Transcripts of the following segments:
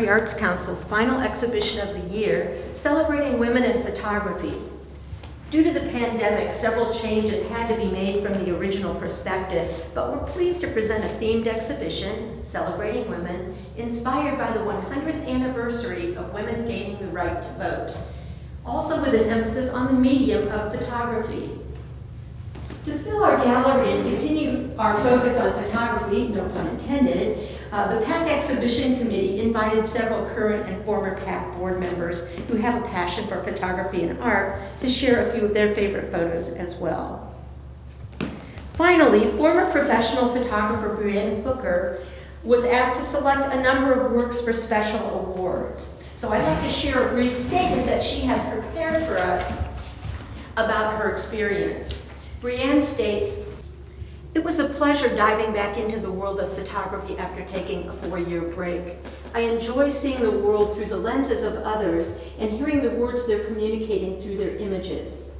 Prairie Arts Council's final exhibition of the year, celebrating women in photography. Due to the pandemic, several changes had to be made from the original prospectus, but we're pleased to present a themed exhibition, Celebrating Women, inspired by the 100th anniversary of women gaining the right to vote, also with an emphasis on the medium of photography. To fill our gallery and continue our focus on photography, no pun intended, the PAC Exhibition Committee invited several current and former PAC board members who have a passion for photography and art to share a few of their favorite photos as well. Finally, former professional photographer Brienne Hooker was asked to select a number of works for special awards. So I'd like to share a brief statement that she has prepared for us about her experience. Brienne states, "It was a pleasure diving back into the world of photography after taking a 4-year break. I enjoy seeing the world through the lenses of others and hearing the words they're communicating through their images.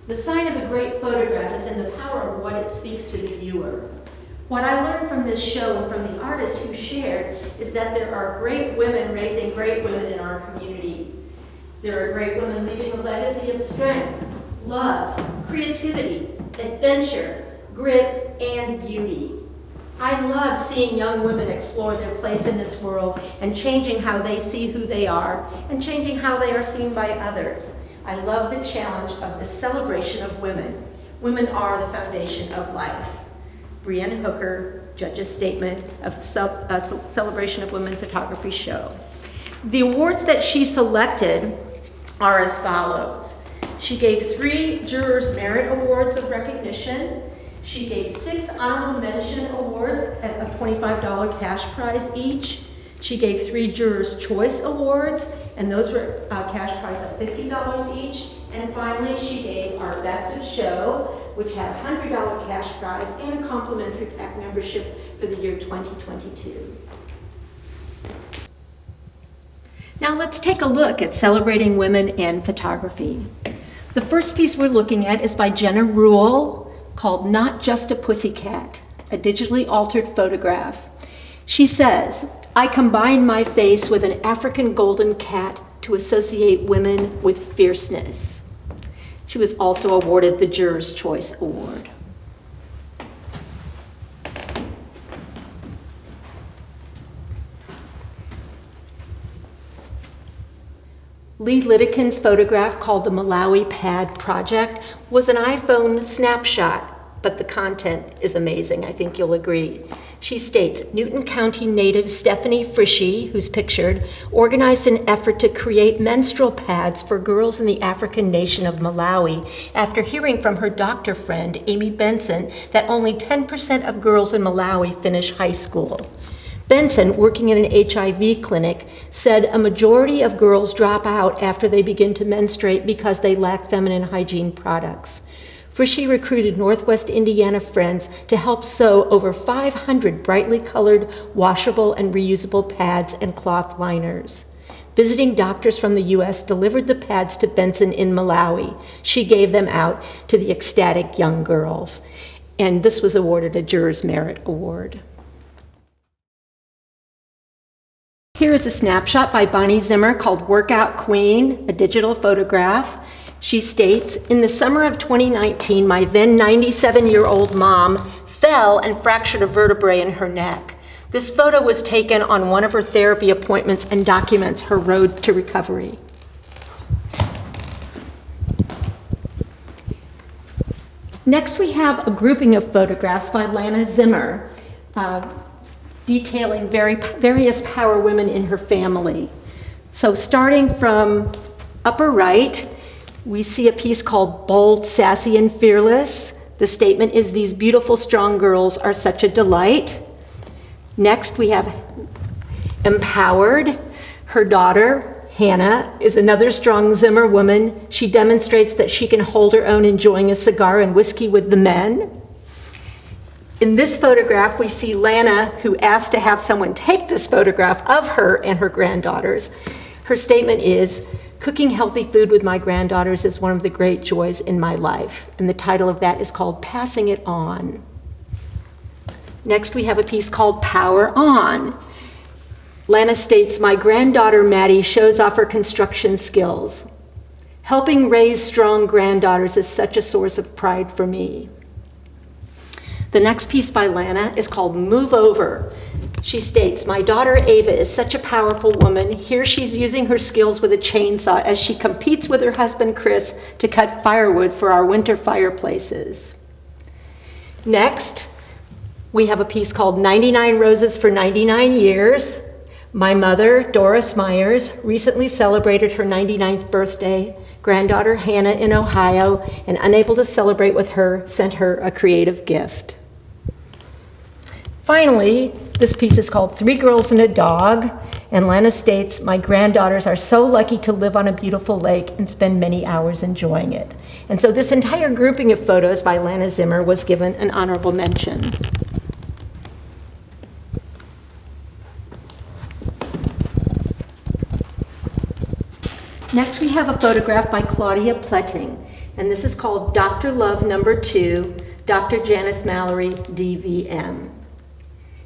The sign of a great photograph is in the power of what it speaks to the viewer. What I learned from this show and from the artists who shared is that there are great women raising great women in our community. There are great women leaving a legacy of strength, love, creativity, adventure, grit, and beauty. I love seeing young women explore their place in this world and changing how they see who they are and changing how they are seen by others. I love the challenge of the celebration of women. Women are the foundation of life." Brienne Hooker, judge's statement of Celebration of Women Photography show. The awards that she selected are as follows. She gave 3 Jurors Merit Awards of recognition. She gave 6 Honorable Mention Awards at a $25 cash prize each. She gave 3 Jurors Choice Awards, and those were cash prize of $50 each. And finally, she gave our Best of Show, which had a $100 cash prize and a complimentary PAC membership for the year 2022. Now let's take a look at celebrating women in photography. The first piece we're looking at is by Jenna Rule, called Not Just a Pussycat, a digitally altered photograph. She says, "I combine my face with an African golden cat to associate women with fierceness." She was also awarded the Jurors' Choice Award. Lee Lidekin's photograph, called the Malawi Pad Project, was an iPhone snapshot, but the content is amazing. I think you'll agree. She states, Newton County native Stephanie Frischi, who's pictured, organized an effort to create menstrual pads for girls in the African nation of Malawi after hearing from her doctor friend, Amy Benson, that only 10% of girls in Malawi finish high school. Benson, working in an HIV clinic, said a majority of girls drop out after they begin to menstruate because they lack feminine hygiene products. Frischi recruited Northwest Indiana friends to help sew over 500 brightly colored, washable, and reusable pads and cloth liners. Visiting doctors from the U.S. delivered the pads to Benson in Malawi. She gave them out to the ecstatic young girls. And this was awarded a Jurors Merit Award. Here is a snapshot by Bonnie Zimmer called Workout Queen, a digital photograph. She states, "In the summer of 2019, my then 97-year-old mom fell and fractured a vertebrae in her neck. This photo was taken on one of her therapy appointments and documents her road to recovery." Next, we have a grouping of photographs by Lana Zimmer, detailing various power women in her family. So starting from upper right, we see a piece called Bold, Sassy, and Fearless. The statement is, "These beautiful, strong girls are such a delight." Next, we have Empowered. Her daughter, Hannah, is another strong Zimmer woman. She demonstrates that she can hold her own enjoying a cigar and whiskey with the men. In this photograph, we see Lana, who asked to have someone take this photograph of her and her granddaughters. Her statement is, "Cooking healthy food with my granddaughters is one of the great joys in my life." And the title of that is called Passing It On. Next, we have a piece called Power On. Lana states, my granddaughter Maddie shows off her construction skills. Helping raise strong granddaughters is such a source of pride for me. The next piece by Lana is called Move Over. She states, my daughter Ava is such a powerful woman. Here she's using her skills with a chainsaw as she competes with her husband Chris to cut firewood for our winter fireplaces. Next, we have a piece called 99 Roses for 99 Years. My mother, Doris Myers, recently celebrated her 99th birthday. Granddaughter Hannah in Ohio, and unable to celebrate with her, sent her a creative gift. Finally, this piece is called 3 Girls and a Dog, and Lana states, my granddaughters are so lucky to live on a beautiful lake and spend many hours enjoying it. And so this entire grouping of photos by Lana Zimmer was given an honorable mention. Next, we have a photograph by Claudia Pletting, and this is called Dr. Love Number 2, Dr. Janice Mallory, DVM.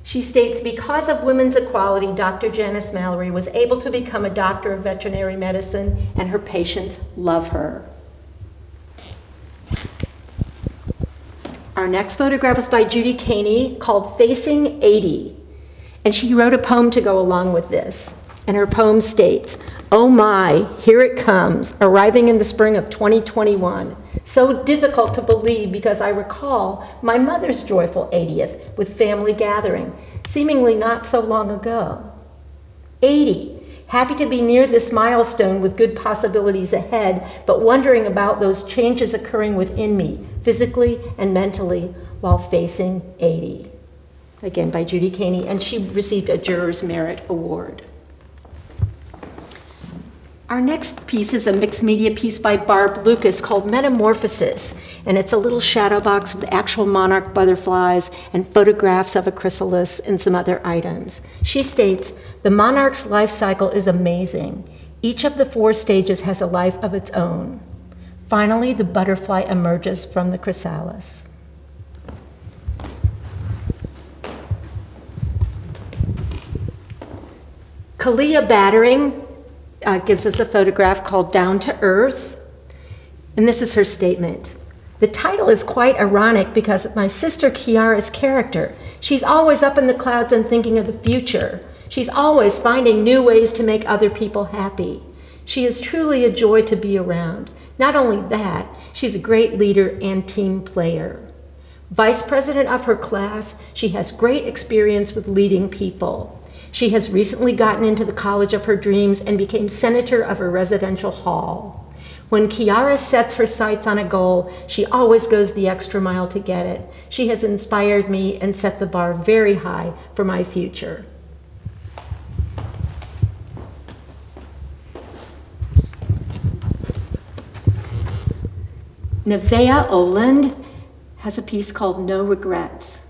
She states, because of women's equality, Dr. Janice Mallory was able to become a doctor of veterinary medicine, and her patients love her. Our next photograph is by Judy Caney, called Facing 80, and she wrote a poem to go along with this. And her poem states, oh my, here it comes, arriving in the spring of 2021. So difficult to believe because I recall my mother's joyful 80th with family gathering, seemingly not so long ago. 80, happy to be near this milestone with good possibilities ahead, but wondering about those changes occurring within me, physically and mentally, while facing 80. Again, by Judy Caney, and she received a Juror's Merit Award. Our next piece is a mixed media piece by Barb Lucas called Metamorphosis, and it's a little shadow box with actual monarch butterflies and photographs of a chrysalis and some other items. She states, the monarch's life cycle is amazing. Each of the 4 stages has a life of its own. Finally, the butterfly emerges from the chrysalis. Kalia Battering gives us a photograph called Down to Earth, and this is her statement. The title is quite ironic because of my sister Kiara's character. She's always up in the clouds and thinking of the future. She's always finding new ways to make other people happy. She is truly a joy to be around. Not only that, she's a great leader and team player. Vice president of her class, she has great experience with leading people. She has recently gotten into the college of her dreams and became senator of her residential hall. When Kiara sets her sights on a goal, she always goes the extra mile to get it. She has inspired me and set the bar very high for my future. Nevaeh Oland has a piece called No Regrets.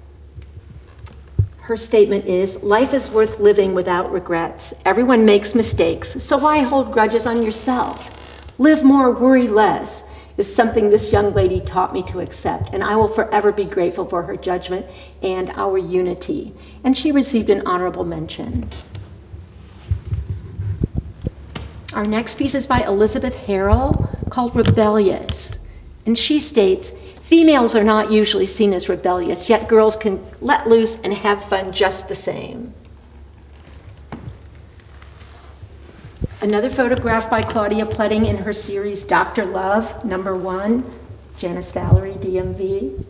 Her statement is, life is worth living without regrets. Everyone makes mistakes, so why hold grudges on yourself? Live more, worry less is something this young lady taught me to accept, and I will forever be grateful for her judgment and our unity. And she received an honorable mention. Our next piece is by Elizabeth Harrell called Rebellious. And she states, females are not usually seen as rebellious, yet girls can let loose and have fun just the same. Another photograph by Claudia Pletting in her series Dr. Love, number 1, Janice Valerie, DMV.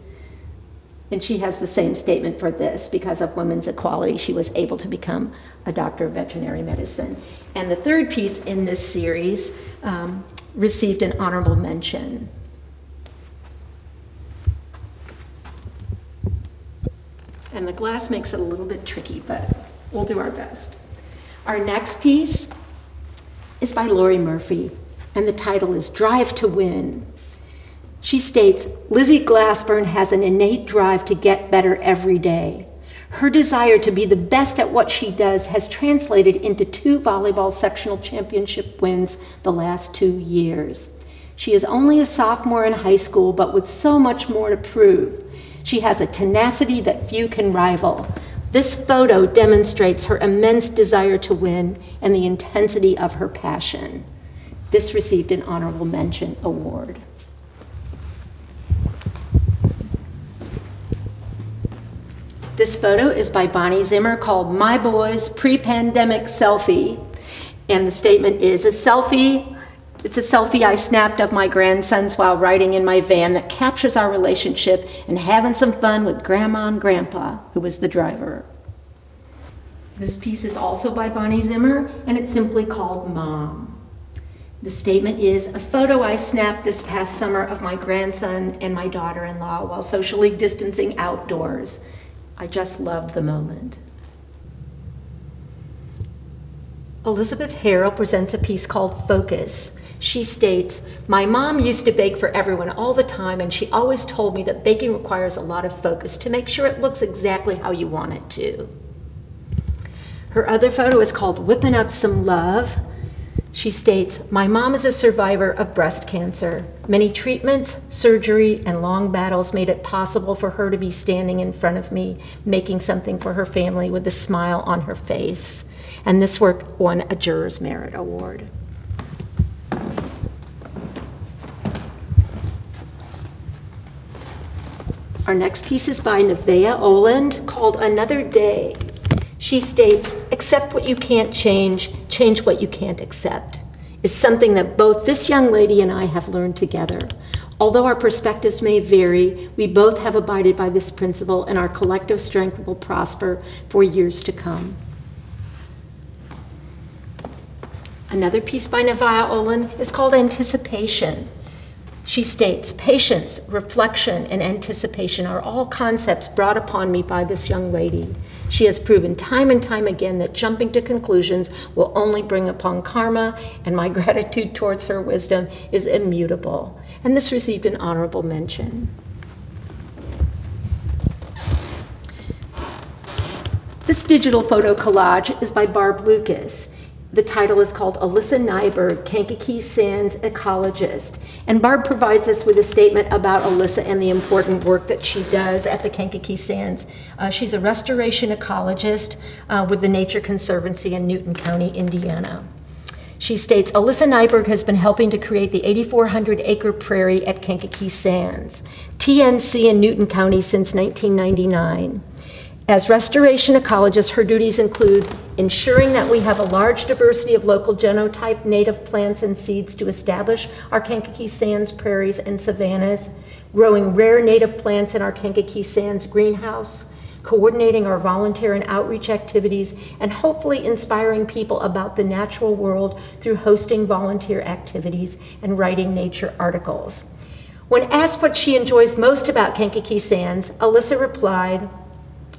And she has the same statement for this. Because of women's equality, she was able to become a doctor of veterinary medicine. And the third piece in this series received an honorable mention. And the glass makes it a little bit tricky, but we'll do our best. Our next piece is by Lori Murphy, and the title is Drive to Win. She states, Lizzie Glassburn has an innate drive to get better every day. Her desire to be the best at what she does has translated into 2 volleyball sectional championship wins the last 2 years. She is only a sophomore in high school, but with so much more to prove. She has a tenacity that few can rival. This photo demonstrates her immense desire to win and the intensity of her passion. This received an honorable mention award. This photo is by Bonnie Zimmer called My Boy's Pre-Pandemic Selfie. And the statement is, it's a selfie I snapped of my grandsons while riding in my van that captures our relationship and having some fun with Grandma and Grandpa, who was the driver. This piece is also by Bonnie Zimmer, and it's simply called Mom. The statement is, a photo I snapped this past summer of my grandson and my daughter-in-law while socially distancing outdoors. I just loved the moment. Elizabeth Harrell presents a piece called Focus. She states, my mom used to bake for everyone all the time, and she always told me that baking requires a lot of focus to make sure it looks exactly how you want it to. Her other photo is called Whipping Up Some Love. She states, my mom is a survivor of breast cancer. Many treatments, surgery, and long battles made it possible for her to be standing in front of me, making something for her family with a smile on her face. And this work won a Juror's Merit Award. Our next piece is by Nevaeh Oland called Another Day. She states, accept what you can't change what you can't accept, is something that both this young lady and I have learned together. Although our perspectives may vary, we both have abided by this principle, and our collective strength will prosper for years to come. Another piece by Nevaeh Oland is called Anticipation. She states, patience, reflection, and anticipation are all concepts brought upon me by this young lady. She has proven time and time again that jumping to conclusions will only bring upon karma, and my gratitude towards her wisdom is immutable. And this received an honorable mention. This digital photo collage is by Barb Lucas. The title is called Alyssa Nyberg, Kankakee Sands Ecologist. And Barb provides us with a statement about Alyssa and the important work that she does at the Kankakee Sands. She's a restoration ecologist with the Nature Conservancy in Newton County, Indiana. She states, Alyssa Nyberg has been helping to create the 8,400-acre prairie at Kankakee Sands, TNC in Newton County since 1999. As restoration ecologist, her duties include ensuring that we have a large diversity of local genotype native plants and seeds to establish our Kankakee Sands prairies and savannas, growing rare native plants in our Kankakee Sands greenhouse, coordinating our volunteer and outreach activities, and hopefully inspiring people about the natural world through hosting volunteer activities and writing nature articles. When asked what she enjoys most about Kankakee Sands, Alyssa replied,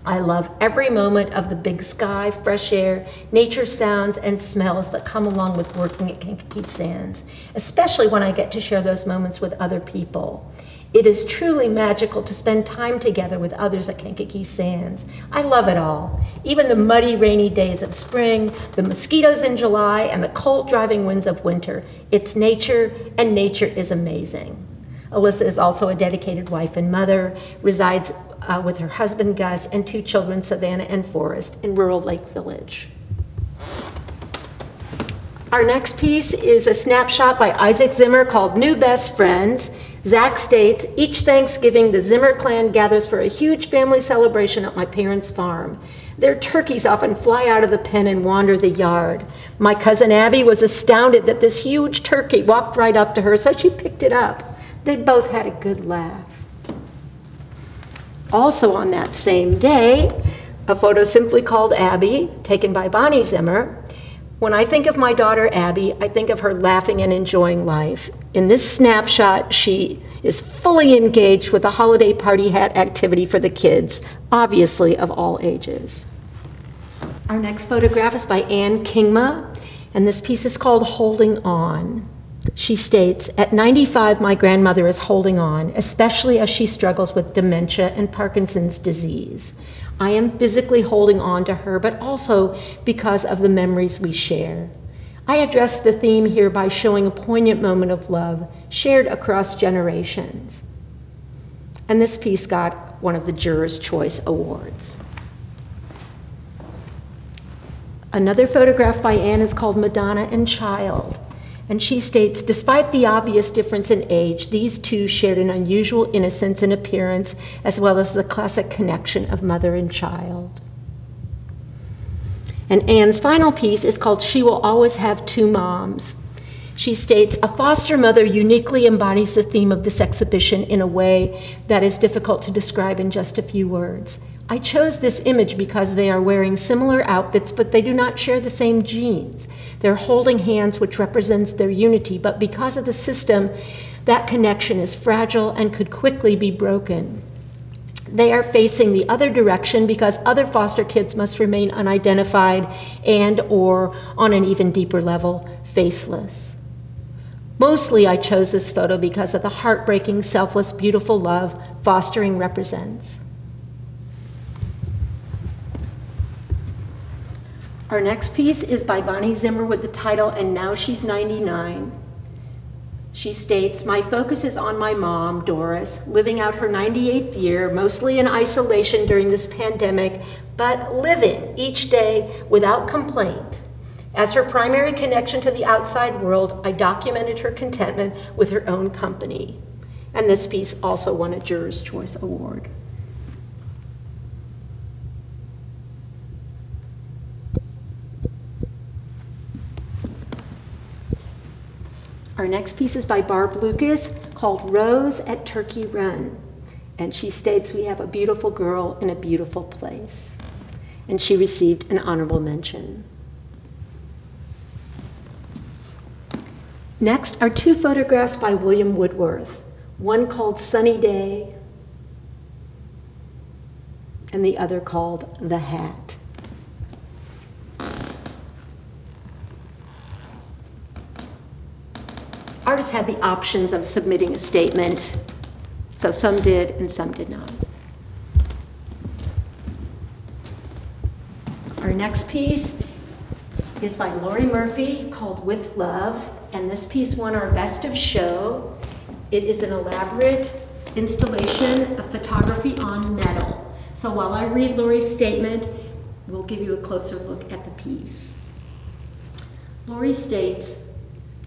I love every moment of the big sky, fresh air, nature sounds, and smells that come along with working at Kankakee Sands, especially when I get to share those moments with other people. It is truly magical to spend time together with others at Kankakee Sands. I love it all, even the muddy, rainy days of spring, the mosquitoes in July, and the cold, driving winds of winter. It's nature, and nature is amazing. Alyssa is also a dedicated wife and mother, resides with her husband Gus and 2 children, Savannah and Forrest, in rural Lake Village. Our next piece is a snapshot by Isaac Zimmer called New Best Friends. Zach states, each Thanksgiving the Zimmer clan gathers for a huge family celebration at my parents' farm. Their turkeys often fly out of the pen and wander the yard. My cousin Abby was astounded that this huge turkey walked right up to her, so she picked it up. They both had a good laugh. Also on that same day, a photo simply called Abby, taken by Bonnie Zimmer. When I think of my daughter Abby, I think of her laughing and enjoying life. In this snapshot, she is fully engaged with a holiday party hat activity for the kids, obviously of all ages. Our next photograph is by Ann Kingma, and this piece is called Holding On. She states, at 95, my grandmother is holding on, especially as she struggles with dementia and Parkinson's disease. I am physically holding on to her, but also because of the memories we share. I address the theme here by showing a poignant moment of love shared across generations. And this piece got one of the Juror's Choice Awards. Another photograph by Anne is called Madonna and Child. And she states, despite the obvious difference in age, these two shared an unusual innocence in appearance, as well as the classic connection of mother and child. And Anne's final piece is called She Will Always Have Two Moms. She states, a foster mother uniquely embodies the theme of this exhibition in a way that is difficult to describe in just a few words. I chose this image because they are wearing similar outfits, but they do not share the same genes. They're holding hands, which represents their unity, but because of the system, that connection is fragile and could quickly be broken. They are facing the other direction because other foster kids must remain unidentified and, or on an even deeper level, faceless. Mostly I chose this photo because of the heartbreaking, selfless, beautiful love fostering represents. Our next piece is by Bonnie Zimmer with the title, And Now She's 99. She states, my focus is on my mom, Doris, living out her 98th year, mostly in isolation during this pandemic, but living each day without complaint. As her primary connection to the outside world, I documented her contentment with her own company. And this piece also won a Juror's Choice Award. Our next piece is by Barb Lucas called Rose at Turkey Run. And she states, we have a beautiful girl in a beautiful place. And she received an honorable mention. Next are two photographs by William Woodworth, one called Sunny Day and the other called The Hat. Artists had the options of submitting a statement, so some did and some did not. Our next piece is by Lori Murphy called With Love, and this piece won our Best of Show. It is an elaborate installation of photography on metal. So while I read Lori's statement, we'll give you a closer look at the piece. Lori states,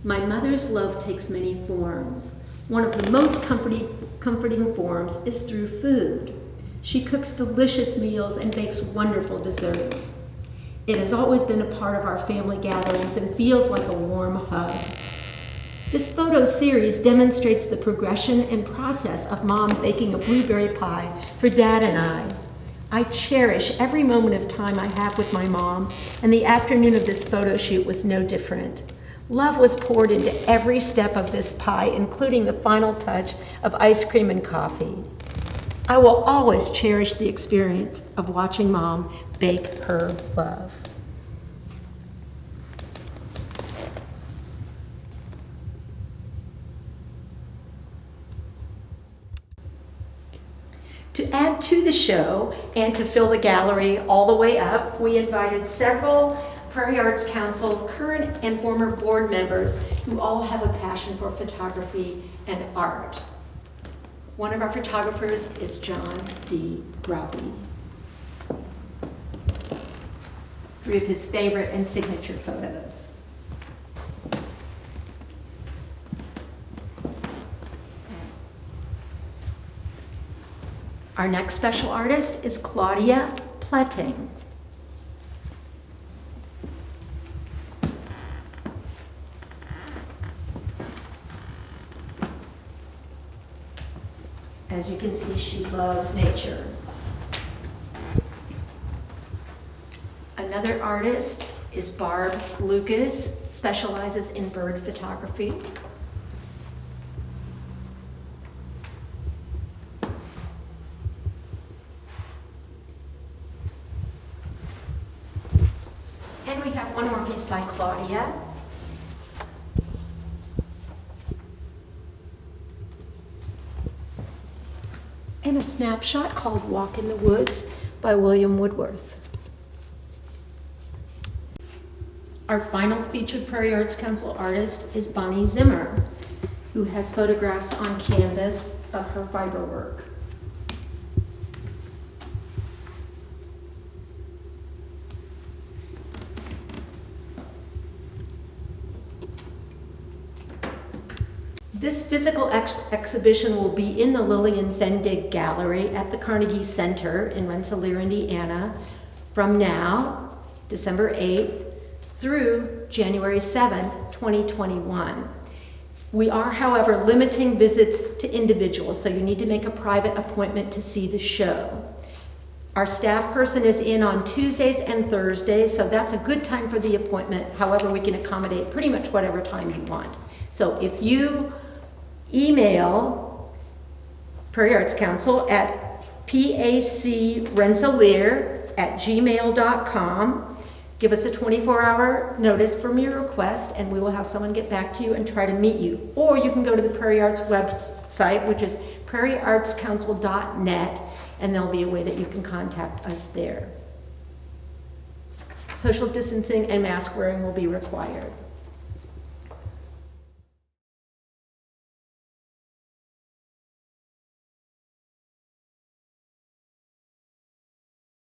my mother's love takes many forms. One of the most comforting forms is through food. She cooks delicious meals and bakes wonderful desserts. It has always been a part of our family gatherings and feels like a warm hug. This photo series demonstrates the progression and process of Mom baking a blueberry pie for Dad and I cherish every moment of time I have with my mom, and the afternoon of this photo shoot was no different. Love was poured into every step of this pie, including the final touch of ice cream and coffee. I will always cherish the experience of watching Mom bake her love. To add to the show and to fill the gallery all the way up, we invited several Prairie Arts Council current and former board members who all have a passion for photography and art. One of our photographers is John D. Robbie. Three of his favorite and signature photos. Our next special artist is Claudia Pletting. As you can see, she loves nature. Another artist is Barb Lucas, specializes in bird photography. And we have one more piece by Claudia. And a snapshot called Walk in the Woods by William Woodworth. Our final featured Prairie Arts Council artist is Bonnie Zimmer, who has photographs on canvas of her fiber work. This physical exhibition will be in the Lillian Fendig Gallery at the Carnegie Center in Rensselaer, Indiana, from now, December 8th, through January 7th, 2021. We are, however, limiting visits to individuals, so you need to make a private appointment to see the show. Our staff person is in on Tuesdays and Thursdays, so that's a good time for the appointment. However, we can accommodate pretty much whatever time you want. So if you email Prairie Arts Council at pacrensselaer@gmail.com, give us a 24-hour notice from your request, and we will have someone get back to you and try to meet you. Or you can go to the Prairie Arts website, which is prairieartscouncil.net, and there'll be a way that you can contact us there. Social distancing and mask wearing will be required.